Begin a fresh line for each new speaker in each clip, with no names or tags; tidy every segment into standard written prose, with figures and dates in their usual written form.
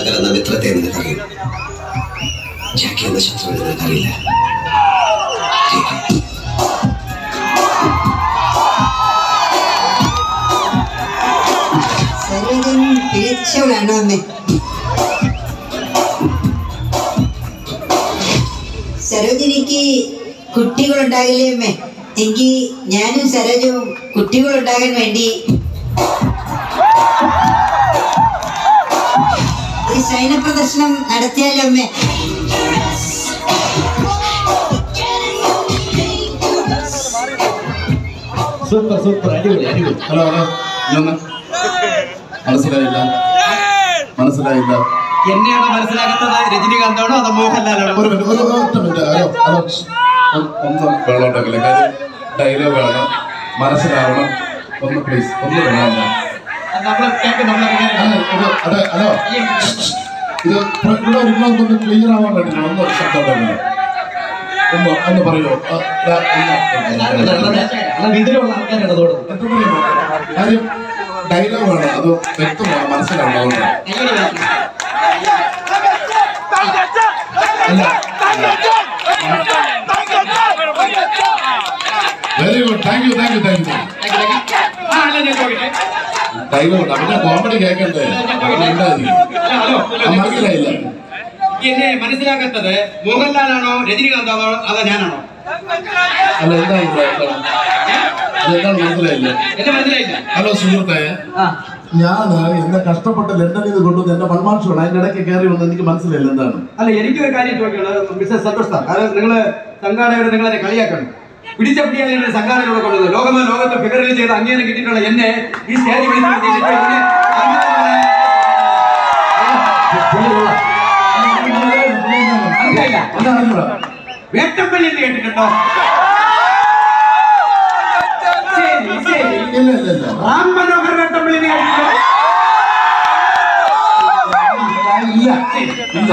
സാഗർ എന്ന മിത്രത്തെ നിനക്കറിയും. ജാക്കി എന്ന ശത്രുവിനെ നിനക്കറിയില്ല.
സരോജൻ പിഴച്ചവളാണോ അമ്മേ? സരോജിനിക്ക് കുട്ടികളുണ്ടാകില്ലേ അമ്മേ? എങ്കിൽ ഞാനും സരോജവും കുട്ടികളുണ്ടാകാൻ വേണ്ടി ഒരു ശയന പ്രദർശനം നടത്തിയാലോ അമ്മേ?
സൂപ്പർ സൂപ്പർ, അടിപൊളി അടിപൊളി. ഹലോ ഹലോ, മനസ്സിലായില്ല മനസ്സിലായില്ല.
എന്നെയാണോ മനസ്സിലാക്കുന്നത്? രജനീകാന്താണോ അതോ മോഹൻലാലാണോ?
ഒരു മിനിറ്റ്, ഒറ്റ മിനിറ്റ്. ഹലോ ഹലോ, ഒന്ന് വെള്ളമുണ്ടെങ്കിലേ കാര്യം ഡയലോഗ് ആണ്, മനസ്സിലാവണം. ഒന്ന് പ്ലീസ്, ഒന്ന് വേണം. അതെ ഹലോ, ഇത് ഇവിടെ ഇരുന്നൊന്ന് ക്ലിയർ ആവാൻ വേണ്ടിയിട്ടാണ്. ഒന്ന് ശബ്ദം ഒന്ന് പറയോ? കാര്യം ഡയലോഗ് ആണ്, അത് വ്യക്തമാണ്, മനസ്സിലാവണം. Very good, thank you thank you thank you. Dialogue അവന്റെ കോമഡി കേൾക്കണ്ടേ? മനസ്സിലായില്ല.
എന്നെ മനസ്സിലാക്കാത്തത് മോഹൻലാലാണോ രജനീകാന്താണോ അതോ ഞാനാണോ?
അല്ല, എന്താണ് മനസ്സിലായില്ല?
എന്നെ മനസ്സിലായില്ല.
ഹലോ സുഹൃത്തെ, ഞാൻ എന്നെ കഷ്ടപ്പെട്ട് ലണ്ടനിൽ നിന്ന് കൊണ്ടുവന്ന് എന്റെ വൺമാൻഷോണ്, അതിന്റെ ഇടയ്ക്ക് കയറി വന്ന് എനിക്ക് മനസ്സിലായില്ല എന്താണ്.
അല്ല, എനിക്കൊരു കാര്യം ചോദിക്കണം മിസ്റ്റർ സന്തോഷ് സാർ. അതായത് നിങ്ങള് സംഘാടകർ നിങ്ങളെ കളിയാക്കണം. പിടിച്ച പിടിയാതെ സംഘാടകരോട് കൊണ്ടത് ലോകത്ത് ഫിഗറിൽ ചെയ്ത് അംഗീകാരം കിട്ടിയിട്ടുള്ള എന്നെ ഈ സ്റ്റേജ് വേട്ടപ്പള്ളി എന്ന് കേട്ടിട്ടുണ്ടോ? റാം മനോഹർ വേട്ടപ്പള്ളി എന്ന് കേട്ടിട്ടുണ്ടോ?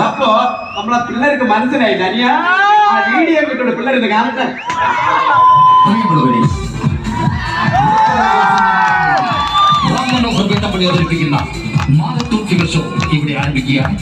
അപ്പോ നമ്മളെ പിള്ളേർക്ക് മനസ്സിലായില്ല. അനിയ ആ വീഡിയോ കിട്ടുള്ളൂ, പിള്ളേരുന്ന് കാണട്ടെ.
റാം മനോഹർ വേട്ടപ്പള്ളി അവതരിപ്പിക്കുന്ന മാനത്തൂർ ഷോ ഇവിടെ ആരംഭിക്കുകയാണ്.